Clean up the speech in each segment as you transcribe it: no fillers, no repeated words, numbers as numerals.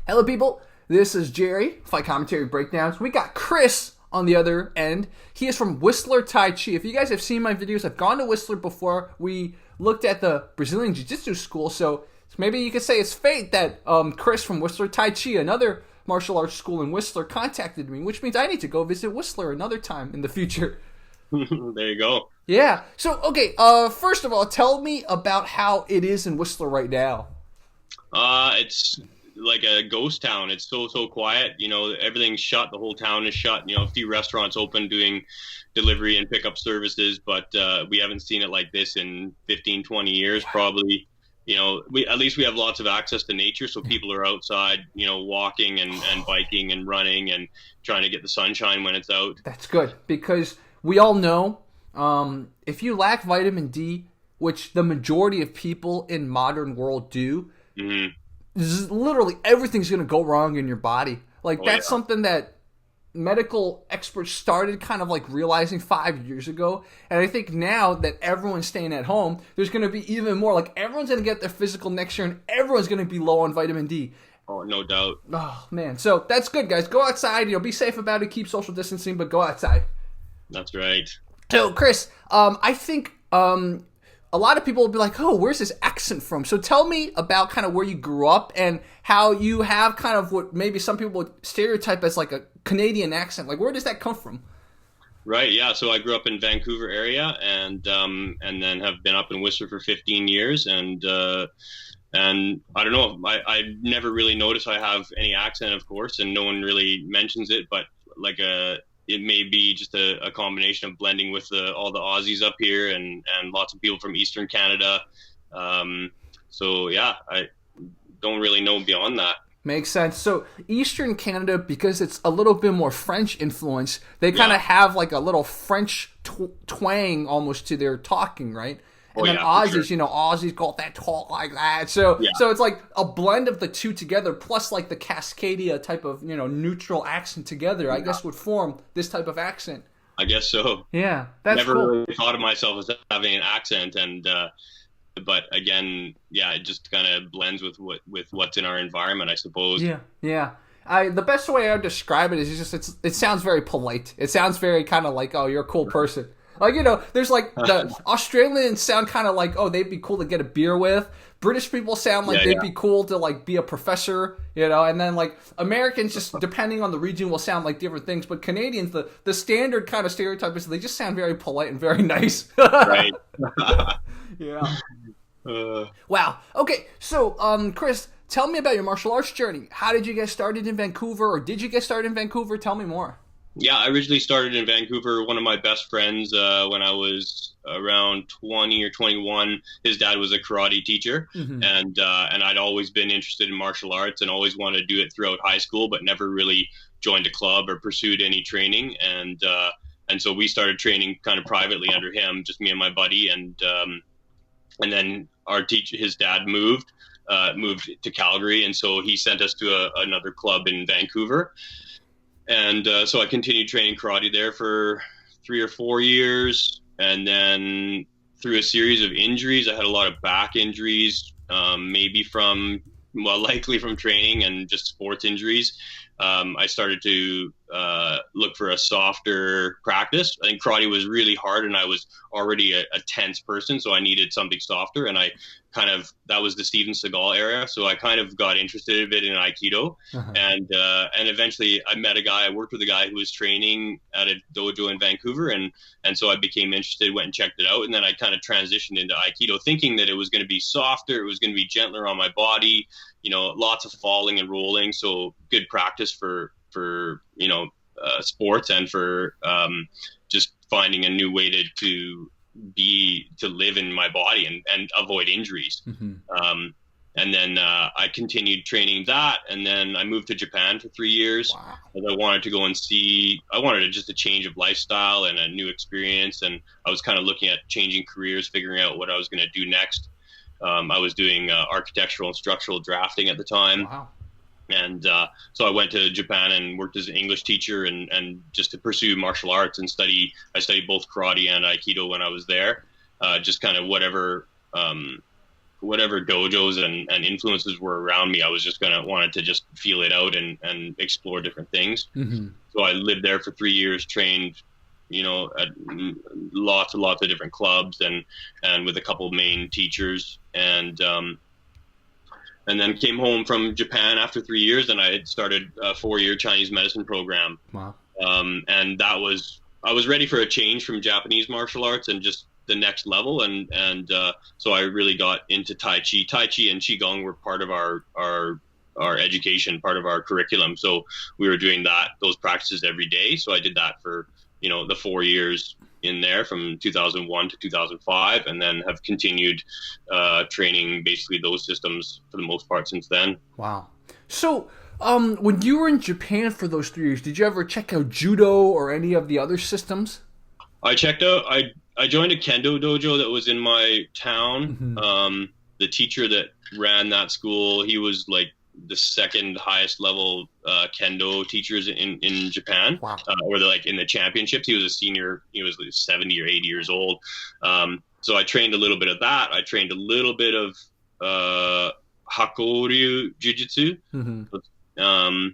Hello, people. This is Jerry, Fight Commentary Breakdowns. We got Chris on the other end. He is from Whistler Tai Chi. If you guys have seen my videos, I've gone to Whistler before. We looked at the Brazilian Jiu-Jitsu school, so maybe you could say it's fate that Chris from Whistler Tai Chi, another martial arts school in Whistler, contacted me, which means I need to go visit Whistler another time in the future. There you go. Yeah. So, okay, first of all, tell me about how it is in Whistler right now. It's like a ghost town. It's so quiet. You know, everything's shut. The whole town is shut. You know, a few restaurants open doing delivery and pickup services, but we haven't seen it like this in 15, 20 years probably. You know, at least we have lots of access to nature, so people are outside, you know, walking and biking and running and trying to get the sunshine when it's out. That's good, because we all know if you lack vitamin D, which the majority of people in modern world do, literally everything's going to go wrong in your body. Like, that's something that medical experts started kind of like realizing 5 years ago. And I think now that everyone's staying at home, there's going to be even more. Like, everyone's going to get their physical next year and everyone's going to be low on vitamin D. Oh, no doubt. Oh, man. So that's good, guys. Go outside. You know, be safe about it. Keep social distancing, but go outside. That's right. So, Chris, I think a lot of people will be like, oh, where's this accent from? So tell me about kind of where you grew up and how you have kind of what maybe some people would stereotype as like a Canadian accent. Like, where does that come from? Right, yeah. So I grew up in Vancouver area and then have been up in Whistler for 15 years. And I don't know, I never really noticed I have any accent, of course, and no one really mentions it, but like it may be just a combination of blending with all the Aussies up here and lots of people from Eastern Canada. So yeah, I don't really know beyond that. Makes sense. So Eastern Canada, because it's a little bit more French influence, they kind of have like a little French twang almost to their talking, right? And then Aussies, sure. You know, Aussies got that talk like that. So it's like a blend of the two together, plus like the Cascadia type of, you know, neutral accent together, I guess would form this type of accent. I guess so. Yeah, that's Never cool. really thought of myself as having an accent, and but again, yeah, it just kind of blends with what's in our environment, I suppose. Yeah. The best way I would describe it is just it sounds very polite. It sounds very kind of like, oh, you're a cool person. Like, you know, there's like the Australians sound kind of like, oh, they'd be cool to get a beer with. British people sound like they'd be cool to like be a professor, you know, and then like Americans, just depending on the region, will sound like different things. But Canadians, the standard kind of stereotype is they just sound very polite and very nice. Right. Yeah. Wow. Okay. So, Chris, tell me about your martial arts journey. How did you get started in Vancouver, or did you get started in Vancouver? Tell me more. Yeah, I originally started in Vancouver. One of my best friends, when I was around 20 or 21, his dad was a karate teacher, and I'd always been interested in martial arts and always wanted to do it throughout high school, but never really joined a club or pursued any training. And so we started training kind of privately under him, just me and my buddy, and then his dad moved to Calgary, and so he sent us to another club in Vancouver. And so I continued training karate there for 3 or 4 years. And then through a series of injuries, I had a lot of back injuries, likely from training and just sports injuries. I started to look for a softer practice. I think karate was really hard, and I was already a tense person, so I needed something softer. And that was the Steven Seagal era, so I kind of got interested in it in Aikido. And eventually I worked with a guy who was training at a dojo in Vancouver, and so I became interested, went and checked it out, and then I kind of transitioned into Aikido, thinking that it was going to be softer, it was going to be gentler on my body, you know, lots of falling and rolling, so good practice for you know, sports, and for just finding a new way to live in my body and avoid injuries. And then I continued training that, and then I moved to Japan for 3 years. Wow. As I wanted to go and I wanted just a change of lifestyle and a new experience, and I was kind of looking at changing careers, figuring out what I was going to do next. I was doing architectural and structural drafting at the time. Wow. And so I went to Japan and worked as an English teacher and just to pursue martial arts and I studied both karate and Aikido when I was there. Just kind of whatever dojos and influences were around me, I was just wanted to just feel it out and explore different things. Mm-hmm. So I lived there for 3 years, trained, at lots and lots of different clubs and with a couple of main teachers, and then came home from Japan after 3 years, and I had started a 4-year Chinese medicine program. Wow. And I was ready for a change from Japanese martial arts and just the next level. And so I really got into Tai Chi. Tai Chi and Qigong were part of our education, part of our curriculum. So we were doing those practices every day. So I did that for, the 4 years in there from 2001 to 2005, and then have continued training basically those systems for the most part since then. Wow. So when you were in Japan for those 3 years, did you ever check out judo or any of the other systems? I checked out, I joined a kendo dojo that was in my town. Mm-hmm. The teacher that ran that school, he was like the second highest level kendo teachers in Japan. Wow. Or in the championships. He was a senior. He was like 70 or 80 years old. So I trained a little bit of that. I trained a little bit of Hakoryu Jiu-Jitsu. Mm-hmm.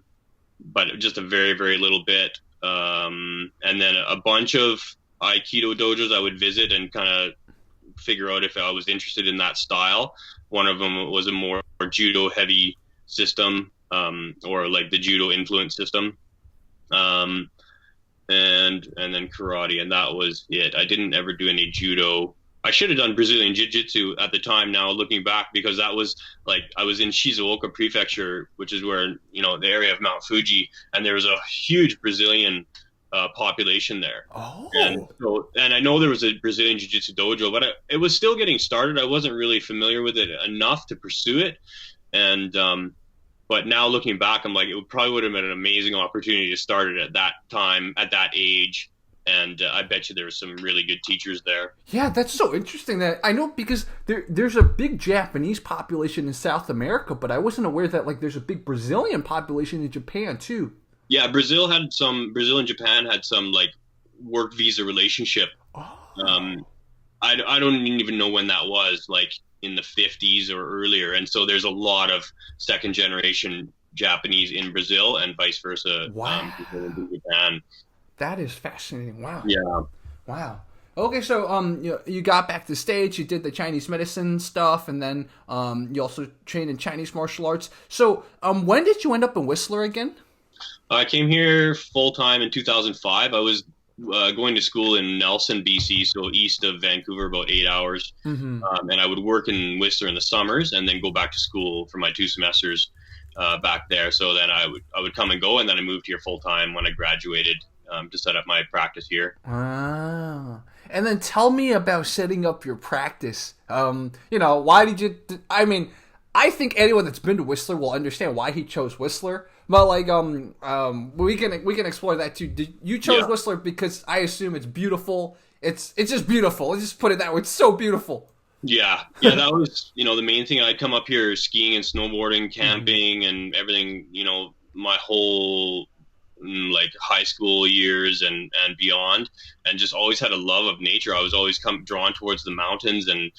But just a very, very little bit. And then a bunch of Aikido dojos I would visit and kind of figure out if I was interested in that style. One of them was a more judo heavy system, or like the judo influence system. And then karate, and that was it. I didn't ever do any judo. I should have done Brazilian Jiu-Jitsu at the time now, looking back, because that was I was in Shizuoka Prefecture, which is where, the area of Mount Fuji, and there was a huge Brazilian population there. Oh. And I know there was a Brazilian Jiu-Jitsu dojo, but it was still getting started. I wasn't really familiar with it enough to pursue it. And, but now looking back, I'm like, it would have been an amazing opportunity to start it at that time, at that age. And I bet you there were some really good teachers there. Yeah, that's so interesting. That I know, because there's a big Japanese population in South America, but I wasn't aware that there's a big Brazilian population in Japan too. Yeah, Brazil and Japan had some work visa relationship. Oh. I don't even know when that was, in the 50s or earlier. And so there's a lot of second generation Japanese in Brazil and vice versa. Wow. In Japan. That is fascinating. Wow. Yeah. Wow. Okay, so you got back to the States, you did the Chinese medicine stuff, and then you also trained in Chinese martial arts. So when did you end up in Whistler again? I came here full time in 2005. I was going to school in Nelson, BC, so east of Vancouver, about 8 hours. Mm-hmm. And I would work in Whistler in the summers, and then go back to school for my 2 semesters back there. So then I would come and go, and then I moved here full time when I graduated to set up my practice here. Ah. And then tell me about setting up your practice. Why did you? I think anyone that's been to Whistler will understand why he chose Whistler. But we can explore that too. You chose Whistler because I assume it's beautiful. It's just beautiful. Let's just put it that way. It's so beautiful. Yeah. That was the main thing. I'd come up here skiing and snowboarding, camping, and everything. My whole high school years and beyond, and just always had a love of nature. I was always drawn towards the mountains and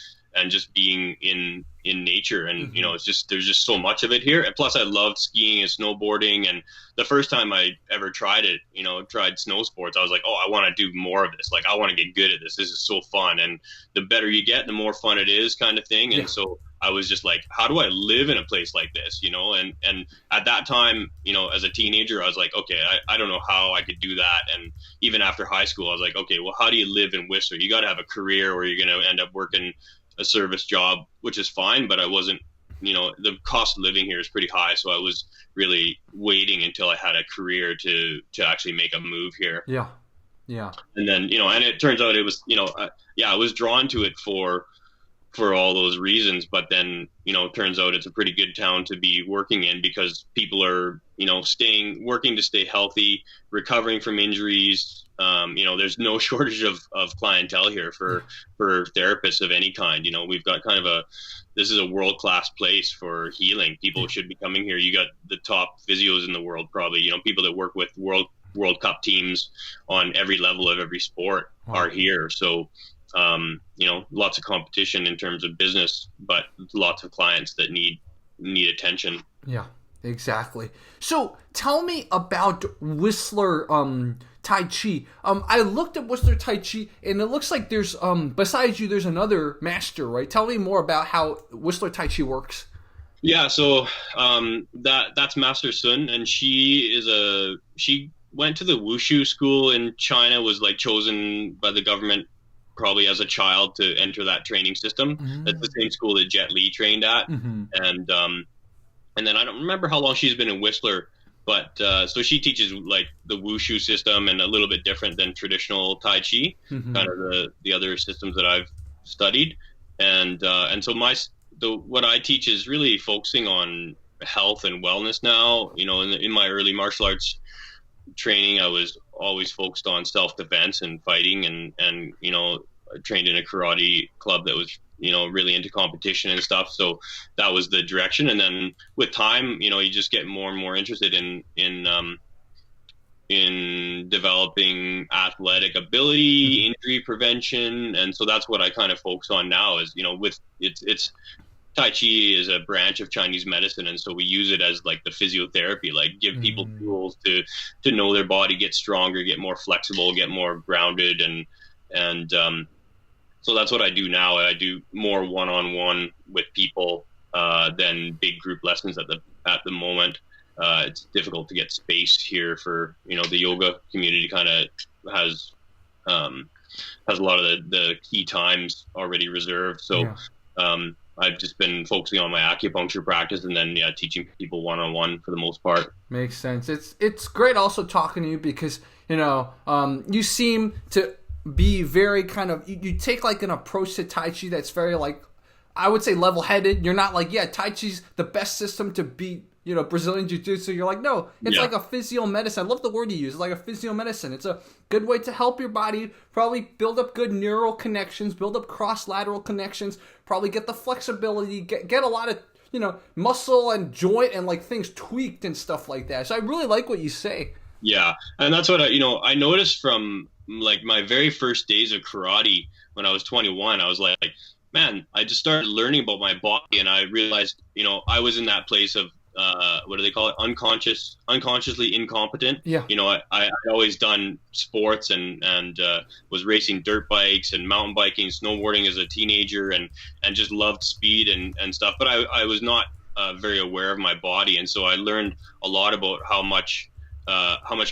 just being in nature, and it's there's just so much of it here. And plus I loved skiing and snowboarding, and the first time I ever tried it, tried snow sports, I was like, I want to do more of this. I want to get good at this. This is so fun, and the better you get, the more fun it is, kind of thing. And so I was just like, how do I live in a place like this, and at that time, as a teenager, I was like, okay, I don't know how I could do that. And even after high school, I was like, okay, well, how do you live in Whistler? You got to have a career, or you're going to end up working a service job, which is fine, but I wasn't, the cost of living here is pretty high. So I was really waiting until I had a career to actually make a move here. Yeah. Yeah. And then, and it turns out it was, I was drawn to it for all those reasons, but then, it turns out it's a pretty good town to be working in, because people are, working to stay healthy, recovering from injuries. There's no shortage of clientele here for therapists of any kind. We've got this is a world-class place for healing. People should be coming here. You got the top physios in the world, probably, people that work with World Cup teams on every level of every sport are here. So, lots of competition in terms of business, but lots of clients that need attention. Yeah, exactly. So tell me about Whistler Tai Chi. I looked at Whistler Tai Chi, and it looks like there's besides you, there's another master, right? Tell me more about how Whistler Tai Chi works. Yeah, so that's Master Sun, and she went to the Wushu school in China, was like chosen by the government probably as a child to enter that training system. Mm-hmm. That's the same school that Jet Li trained at. Mm-hmm. And then I don't remember how long she's been in Whistler, but so she teaches like the Wushu system and a little bit different than traditional Tai Chi, mm-hmm. kind of the other systems that I've studied. And so what I teach is really focusing on health and wellness now. In my early martial arts training, I was always focused on self-defense and fighting, and I trained in a karate club that was really into competition and stuff, so that was the direction. And then with time, you just get more and more interested in developing athletic ability, injury prevention, and so that's what I kind of focus on now. Is with it's Tai Chi is a branch of Chinese medicine, and so we use it as like the physiotherapy, like give people tools to know their body, get stronger, get more flexible, get more grounded, and so that's what I do now. I do more one-on-one with people than big group lessons at the moment. It's difficult to get space here for the yoga community. Kind of has a lot of the key times already reserved. So. Yeah. I've just been focusing on my acupuncture practice, and then teaching people one-on-one for the most part. Makes sense. It's great also talking to you because you seem to be very kind of you take like an approach to Tai Chi that's very like I would say level-headed. You're not like Tai Chi's the best system to beat Brazilian Jiu-Jitsu. You're like, no, it's like a physio medicine. I love the word you use. It's like a physio medicine. It's a good way to help your body probably build up good neural connections, build up cross-lateral connections, probably get the flexibility, get a lot of, muscle and joint and like things tweaked and stuff like that. So I really like what you say. Yeah. And that's what I noticed from like my very first days of karate when I was 21. I was like, man, I just started learning about my body, and I realized, I was in that place of, what do they call it? Unconsciously incompetent. Yeah. I always done sports and was racing dirt bikes and mountain biking, snowboarding as a teenager, and just loved speed and stuff. But I was not very aware of my body, and so I learned a lot about how much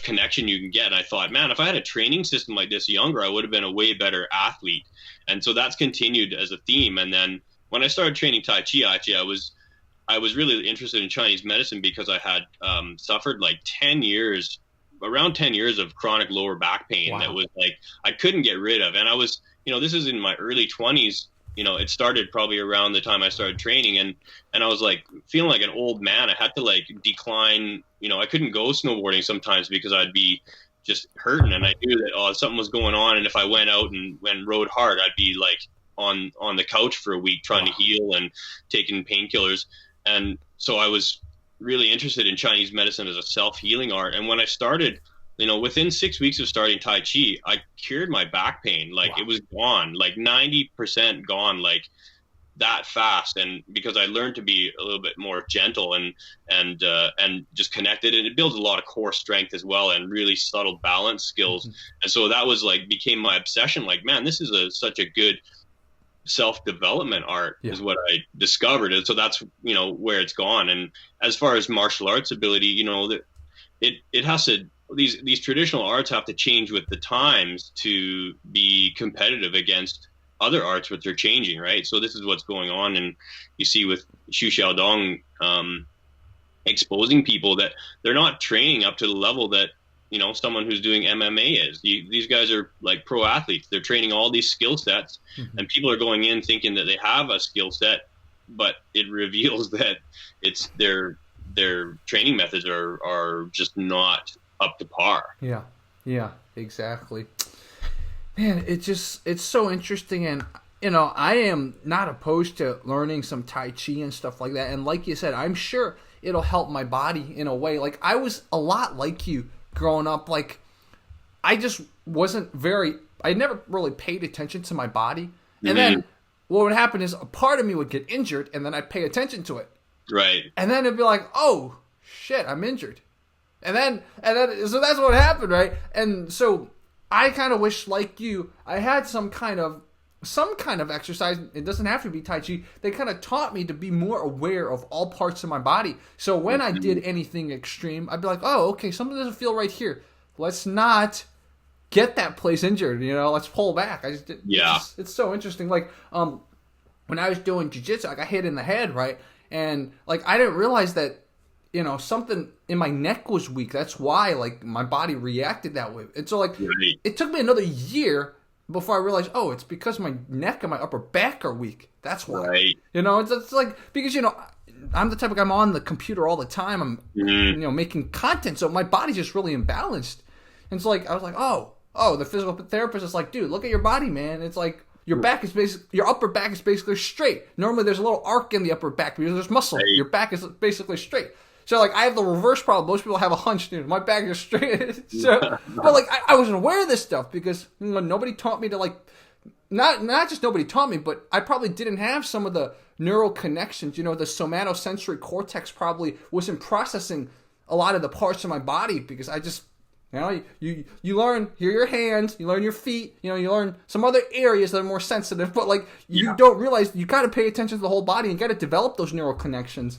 connection you can get. And I thought, man, if I had a training system like this younger, I would have been a way better athlete. And so that's continued as a theme. And then when I started training Tai Chi, actually, I was really interested in Chinese medicine because I had suffered like around 10 years of chronic lower back pain. Wow. That was like I couldn't get rid of. And I was, this is in my early 20s. It started probably around the time I started training, and I was like feeling like an old man. I had to like decline. I couldn't go snowboarding sometimes because I'd be just hurting, and I knew that something was going on. And if I went out and rode hard, I'd be like on the couch for a week trying to heal and taking painkillers. And so I was really interested in Chinese medicine as a self-healing art. And when I started, within 6 weeks of starting Tai Chi, I cured my back pain. Like It was gone, like 90% gone, like that fast. And because I learned to be a little bit more gentle and just connected, and it builds a lot of core strength as well, and really subtle balance skills. Mm-hmm. And so that was like became my obsession. Like, man, this is such a good self-development art is what I discovered. And so that's, where it's gone. And as far as martial arts ability, it has to, these traditional arts have to change with the times to be competitive against other arts which are changing, right? So this is what's going on. And you see with Xu Xiaodong exposing people that they're not training up to the level that someone who's doing MMA is. These guys are like pro athletes. They're training all these skill sets, and people are going in thinking that they have a skill set, but it reveals that it's their training methods are just not up to par. Yeah, exactly. Man, it's so interesting, and I am not opposed to learning some Tai Chi and stuff like that. And like you said, I'm sure it'll help my body in a way. Like I was a lot like you growing up. Like I just wasn't very I never really paid attention to my body. And then what would happen is a part of me would get injured, and then I'd pay attention to it. Right. And then it'd be like, oh, shit, I'm injured. And then, so that's what happened, right? And so I kind of wish, like you, I had some kind of exercise. It doesn't have to be Tai Chi. They kind of taught me to be more aware of all parts of my body. So when I did anything extreme, I'd be like, oh, okay, something doesn't feel right here. Let's not get that place injured, let's pull back. It's so interesting. Like, when I was doing jiu-jitsu, I got hit in the head, right? And, like, I didn't realize that, something in my neck was weak. That's why, like, my body reacted that way. And so, like, it took me another year before I realized, oh, it's because my neck and my upper back are weak. That's why. Right. It's like, because, I'm the type of guy, I'm on the computer all the time. I'm, making content. So my body's just really imbalanced. And so, like, I was like, oh, the physical therapist is like, dude, look at your body, man. It's like, your upper back is basically straight. Normally there's a little arc in the upper back because there's muscle. Right. Your back is basically straight. So, like, I have the reverse problem. Most people have a hunch, dude. My back is straight. So, but, like, I wasn't aware of this stuff because nobody taught me to, like, not just nobody taught me, but I probably didn't have some of the neural connections. The somatosensory cortex probably wasn't processing a lot of the parts of my body because I just, you learn your hands, you learn your feet, you learn some other areas that are more sensitive, but, like, you don't realize you got to pay attention to the whole body and got to develop those neural connections.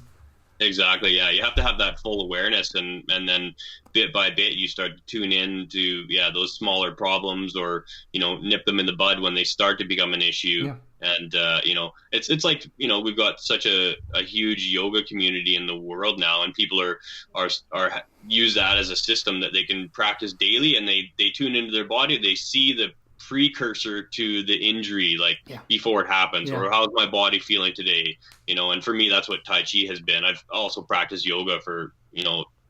Exactly. Yeah. You have to have that full awareness, and then bit by bit, you start to tune in to, those smaller problems, or, nip them in the bud when they start to become an issue. Yeah. And, it's like, we've got such a huge yoga community in the world now, and people are use that as a system that they can practice daily, and they tune into their body. They see the precursor to the injury, like before it happens, or how's my body feeling today, and for me, that's what Tai Chi has been. I've also practiced yoga for,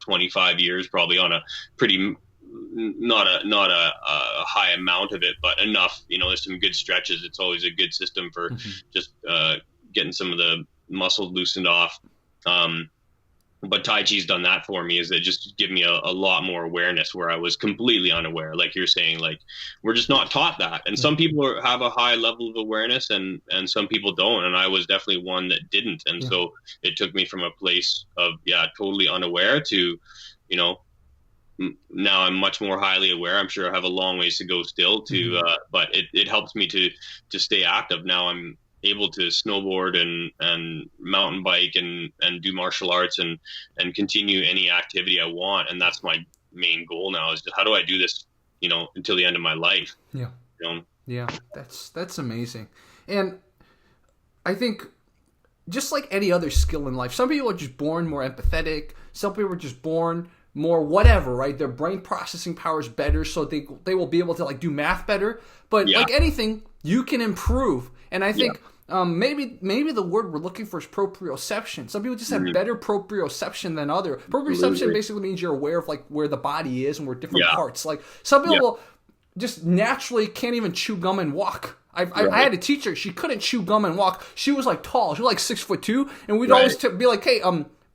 25 years, probably on a pretty, not a high amount of it, but enough, there's some good stretches. It's always a good system for just getting some of the muscles loosened off. But Tai Chi's done that for me, is it just give me a lot more awareness where I was completely unaware. Like you're saying, like, we're just not taught that. And some people have a high level of awareness and some people don't. And I was definitely one that didn't. And so it took me from a place of, totally unaware to, now I'm much more highly aware. I'm sure I have a long ways to go still to, but it helps me to stay active. Now I'm able to snowboard and mountain bike and do martial arts and continue any activity I want. And that's my main goal now, is just how do I do this, until the end of my life? Yeah. Yeah. That's amazing. And I think just like any other skill in life, some people are just born more empathetic. Some people are just born more whatever, right? Their brain processing power is better, so they will be able to, like, do math better. But like anything, you can improve. And I think maybe the word we're looking for is proprioception. Some people just have better proprioception than other. Proprioception basically means you're aware of, like, where the body is and where different parts. Like, some people just naturally can't even chew gum and walk. I had a teacher. She couldn't chew gum and walk. She was, like, tall. She was like 6'2", and we'd always be like, hey,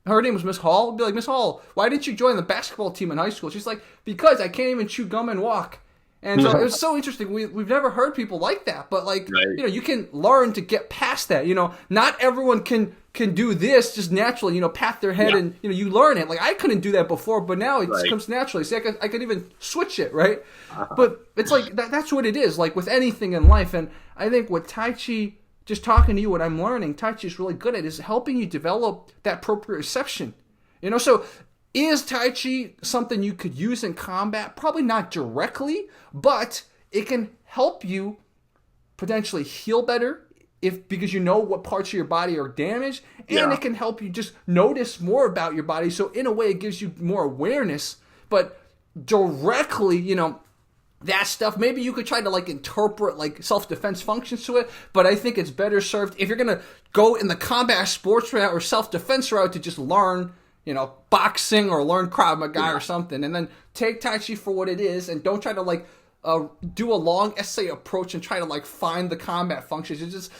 her name was Miss Hall. I'd be like, Miss Hall, why didn't you join the basketball team in high school? She's like, because I can't even chew gum and walk. And so it was so interesting. We've never heard people like that, but, like, you can learn to get past that. Not everyone can do this just naturally. Pat their head and you learn it. Like, I couldn't do that before, but now it just comes naturally. See, I could even switch it, right? But it's like that's what it is. Like with anything in life, and I think with Tai Chi, just talking to you, what I'm learning, Tai Chi is really good at is helping you develop that proprioception. So is Tai Chi something you could use in combat? Probably not directly, but it can help you potentially heal better because you know what parts of your body are damaged, and it can help you just notice more about your body. So in a way, it gives you more awareness, but directly, that stuff, maybe you could try to, like, interpret, like, self-defense functions to it, but I think it's better served if you're going to go in the combat sports route or self-defense route to just learn, boxing or learn Krav Maga or something, and then take Tai Chi for what it is, and don't try to, like, do a long essay approach and try to, like, find the combat functions.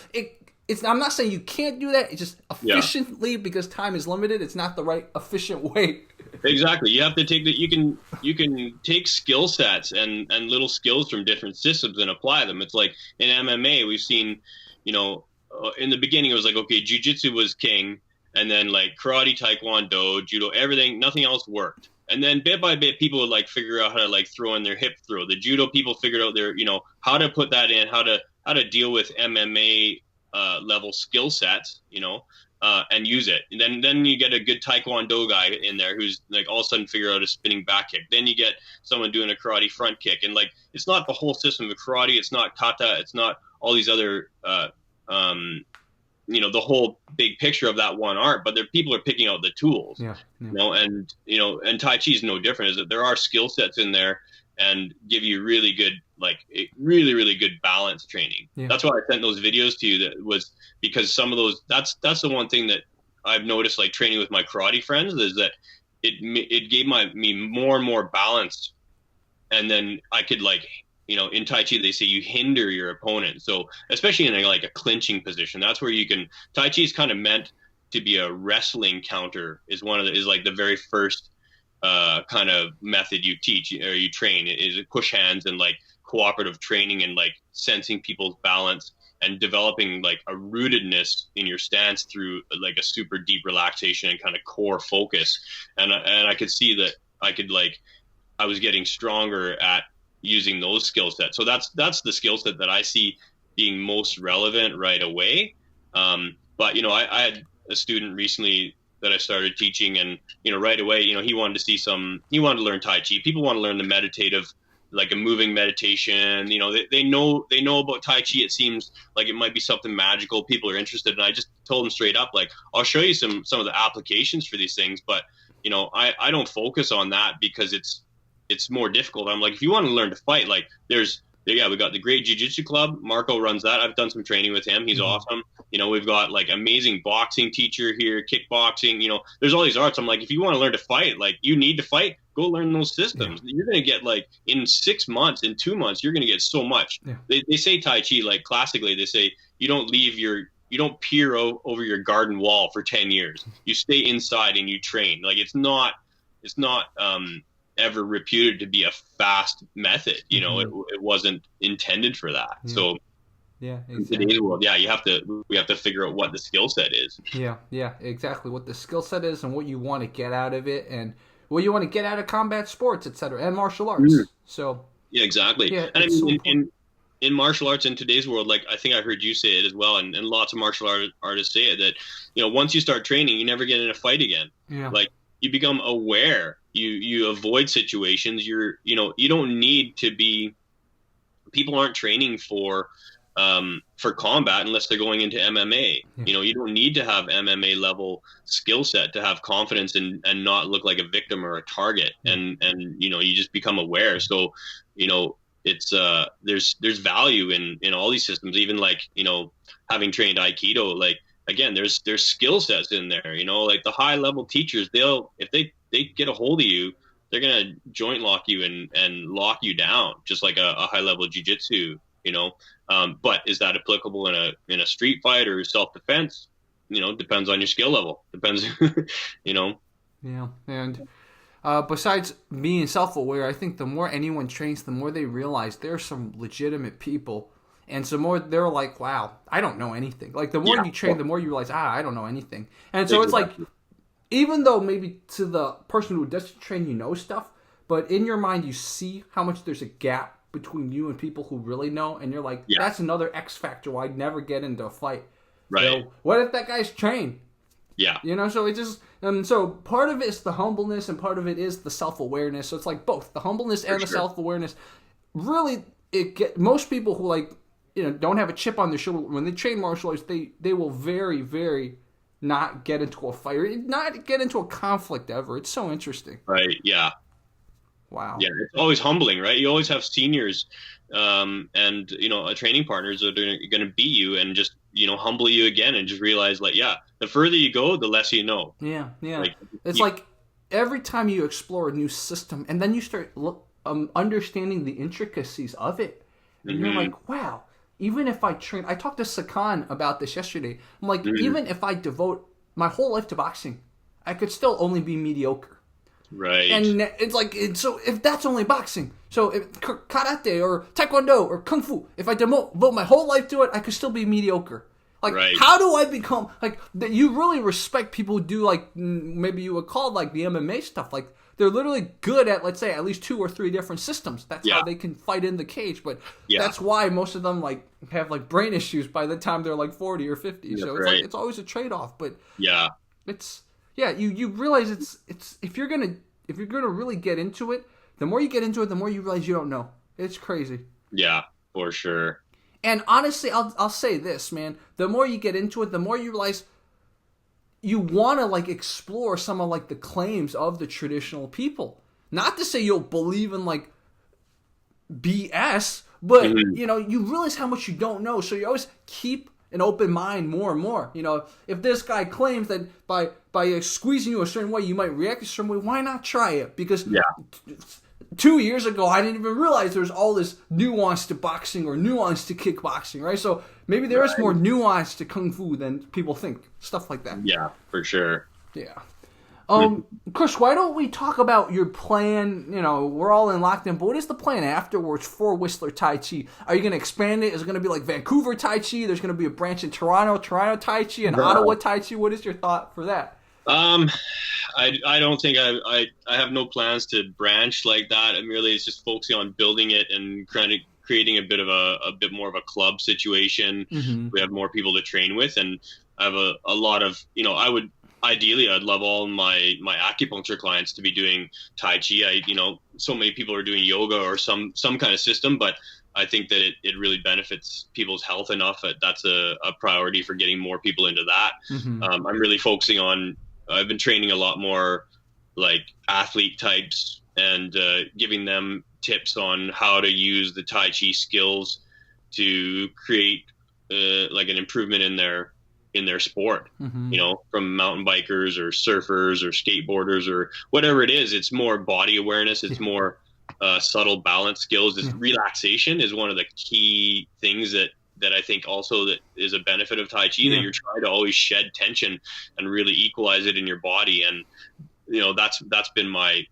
I'm not saying you can't do that. It's just efficiently, because time is limited, it's not the right efficient way. Exactly. You have to take that. You can take skill sets and little skills from different systems and apply them. It's like in MMA, we've seen, in the beginning it was like, okay, jiu-jitsu was king, and then like karate, taekwondo, judo, everything, nothing else worked. And then bit by bit, people would like figure out how to like throw in their hip throw. The judo people figured out how to put that in, how to deal with MMA level skill sets, and use it. And then you get a good taekwondo guy in there who's like all of a sudden figure out a spinning back kick. Then you get someone doing a karate front kick, and like it's not the whole system of karate. It's not kata. It's not all these other the whole big picture of that one art, but people are picking out the tools. And Tai Chi is no different. Is that there are skill sets in there and give you really good, like really, really good balance training. That's why I sent those videos to you. That was because some of those, that's the one thing that I've noticed, like training with my karate friends, is that it gave me more and more balance. And then I could in Tai Chi, they say you hinder your opponent. So especially in a clinching position, that's where you can, Tai Chi is kind of meant to be a wrestling counter, is like the very first kind of method you teach or you train, is push hands and like cooperative training and like sensing people's balance and developing like a rootedness in your stance through like a super deep relaxation and kind of core focus. And I could see that I was getting stronger at using those skill sets. So that's the skill set that I see being most relevant right away. But I had a student recently that I started teaching, and right away, he wanted to learn Tai Chi. People want to learn the meditative, like a moving meditation. They know about Tai Chi. It seems like it might be something magical. People are interested, and I just told them straight up, like, I'll show you some of the applications for these things, but I don't focus on that because it's more difficult. I'm like, if you want to learn to fight, like we got the Great Jiu-Jitsu Club. Marco runs that. I've done some training with him. He's awesome. We've got like amazing boxing teacher here, kickboxing, there's all these arts. I'm like, if you want to learn to fight, like you need to fight, go learn those systems. You're going to get like in 6 months, in 2 months, you're going to get so much. They say Tai Chi, like classically, they say you don't peer over your garden wall for 10 years. You stay inside and you train. Like it's not ever reputed to be a fast method. It wasn't intended for that. So exactly. In today's world, we have to figure out what the skill set is. Exactly what the skill set is and what you want to get out of it and what you want to get out of combat sports, etc., and martial arts. So exactly. And I mean, in martial arts in today's world, like I think I heard you say it as well, and lots of martial artists say it, that once you start training, you never get in a fight again. Like you become aware. You avoid situations. You don't need to be. People aren't training for combat unless they're going into MMA. You don't need to have MMA level skill set to have confidence and not look like a victim or a target. And you just become aware. So it's there's value in all these systems. Even like having trained Aikido, like again, there's skill sets in there. Like the high level teachers, if they get a hold of you, they're gonna joint lock you and lock you down, just like a high level jiu-jitsu. But is that applicable in a street fight or self defense? Depends on your skill level. Depends. Yeah, and besides being self aware, I think the more anyone trains, the more they realize there's some legitimate people. And some more, they're like, wow, I don't know anything. Like, the more you train, the more you realize, I don't know anything. And so it's like, even though maybe to the person who doesn't train, you know stuff, but in your mind, you see how much there's a gap between you and people who really know, and you're like, that's another X factor why I'd never get into a fight. Right. What if that guy's trained? Yeah. So it just, so part of it is the humbleness, and part of it is the self-awareness. So it's like both, the humbleness and the self-awareness. Really, most people who like, don't have a chip on their shoulder, when they train martial arts, they will very, very not get into a fight or not get into a conflict ever. It's so interesting. Right. Yeah. Wow. Yeah. It's always humbling, right? You always have seniors, and training partners that are going to beat you and just, humble you again and just realize like, the further you go, the less you know. Yeah. Yeah. It's like every time you explore a new system and then you start understanding the intricacies of it, and you're like, wow. Even if I train, I talked to Sakan about this yesterday. I'm like, even if I devote my whole life to boxing, I could still only be mediocre. Right. And it's like, so if that's only boxing, so if karate or taekwondo or kung fu, if I devote my whole life to it, I could still be mediocre. Like, right. How do I become, like, you really respect people who do, like, maybe you would call it, like, the MMA stuff. Like, they're literally good at, let's say, at least 2 or 3 different systems. That's how they can fight in the cage. But that's why most of them, like, have, like, brain issues by the time they're, like, 40 or 50. So it's, like, it's always a trade-off. But it's, you realize it's if you're gonna really get into it, the more you get into it, the more you realize you don't know. It's crazy. Yeah, for sure. And honestly, I'll say this, man. The more you get into it, the more you realize you want to, like, explore some of, like, the claims of the traditional people. Not to say you'll believe in, like, BS, but, you know, you realize how much you don't know. So you always keep an open mind more and more. You know, if this guy claims that by squeezing you a certain way, you might react a certain way, why not try it? Because 2 years ago, I didn't even realize there's all this nuance to boxing or nuance to kickboxing, right? So maybe there is more nuance to kung fu than people think. Stuff like that. Yeah, for sure. Yeah. Chris, why don't we talk about your plan? You know, we're all in lockdown, but what is the plan afterwards for Whistler Tai Chi? Are you going to expand it? Is it going to be like Vancouver Tai Chi? There's going to be a branch in Toronto Tai Chi, and Ottawa Tai Chi. What is your thought for that? I don't think I have no plans to branch like that. And really, it's just focusing on building it and creating a bit more of a club situation. We have more people to train with, and I have a lot of, you know, I'd love all my acupuncture clients to be doing Tai Chi. You know, so many people are doing yoga or some kind of system, but I think that it really benefits people's health enough that that's a priority for getting more people into that. I'm really focusing on, I've been training a lot more like athlete types and giving them tips on how to use the Tai Chi skills to create like an improvement in their sport, you know, from mountain bikers or surfers or skateboarders or whatever it is. It's more body awareness. It's more subtle balance skills. This relaxation is one of the key things that I think also that is a benefit of Tai Chi, that you're trying to always shed tension and really equalize it in your body. And, you know, that's been my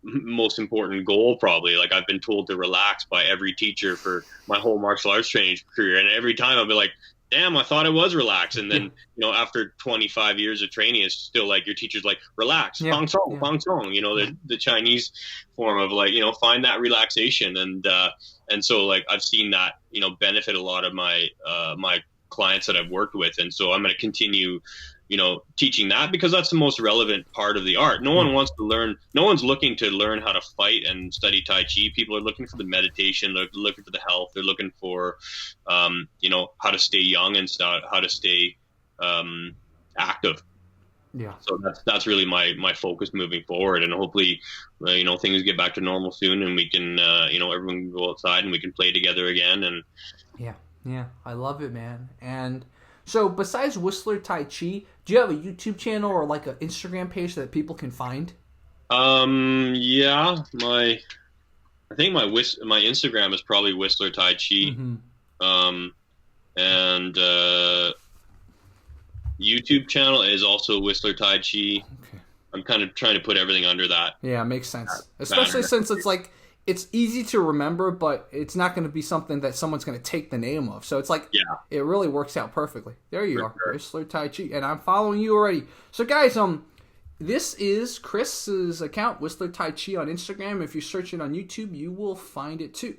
most important goal, probably. Like, I've been told to relax by every teacher for my whole martial arts training career. And every time I'll be like, damn, I thought I was relaxed. And then, you know, after 25 years of training, it's still like your teacher's like, relax, fang song, fang song, you know, the Chinese form of, like, you know, find that relaxation. And so, like, I've seen that, you know, benefit a lot of my clients that I've worked with. And so I'm going to continue, you know, teaching that, because that's the most relevant part of the art. No one wants to learn. No one's looking to learn how to fight and study Tai Chi. People are looking for the meditation. They're looking for the health. They're looking for, you know, how to stay young and stuff, how to stay active. Yeah. So that's really my focus moving forward. And hopefully, you know, things get back to normal soon, and we can, you know, everyone can go outside and we can play together again. And yeah, I love it, man. And so, besides Whistler Tai Chi, do you have a YouTube channel or like an Instagram page that people can find? Yeah, I think my Instagram is probably Whistler Tai Chi. And YouTube channel is also Whistler Tai Chi. Okay. I'm kind of trying to put everything under that. Yeah, it makes sense. Especially since it's like, it's easy to remember, but it's not going to be something that someone's going to take the name of. So it's like, it really works out perfectly. There you are, sure. Whistler Tai Chi, and I'm following you already. So guys, this is Chris's account, Whistler Tai Chi on Instagram. If you search it on YouTube, you will find it too.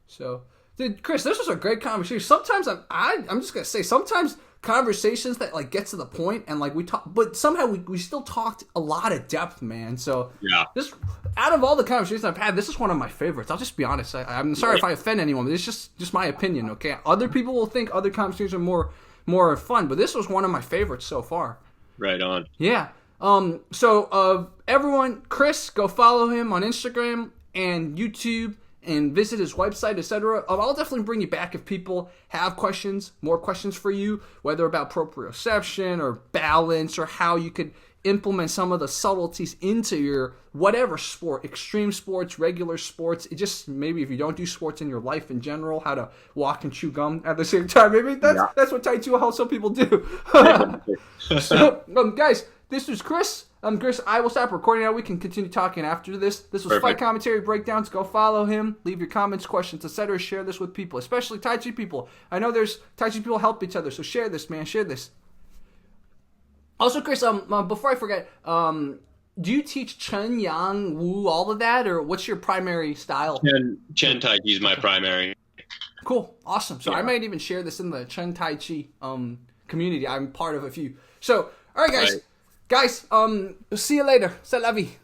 So, dude, Chris, this was a great conversation. Sometimes I'm just going to say, sometimes conversations that like get to the point and like we talk, but somehow we still talked a lot of depth, man. So this, out of all the conversations I've had, this is one of my favorites. I'll just be honest. I'm sorry if I offend anyone, but it's just my opinion. Okay, other people will think other conversations are more fun, but this was one of my favorites so far. Right on. Yeah. So everyone, Chris, go follow him on Instagram and YouTube, and visit his website, etc. I'll definitely bring you back if people have questions, more questions for you, whether about proprioception or balance or how you could implement some of the subtleties into your whatever sport, extreme sports, regular sports. It just, maybe if you don't do sports in your life in general, how to walk and chew gum at the same time. Maybe that's what Tai Chi will help some people do. So, guys, this was Chris. Chris, I will stop recording now. We can continue talking after this. This was Fight Commentary Breakdowns. Go follow him. Leave your comments, questions, etc. Share this with people, especially Tai Chi people. I know there's Tai Chi people help each other, so share this, man. Share this. Also, Chris, before I forget, do you teach Chen, Yang, Wu, all of that, or what's your primary style? Chen Tai Chi is my primary. Cool, awesome. So I might even share this in the Chen Tai Chi community. I'm part of a few. So, all right, guys. Guys, see you later. C'est la vie.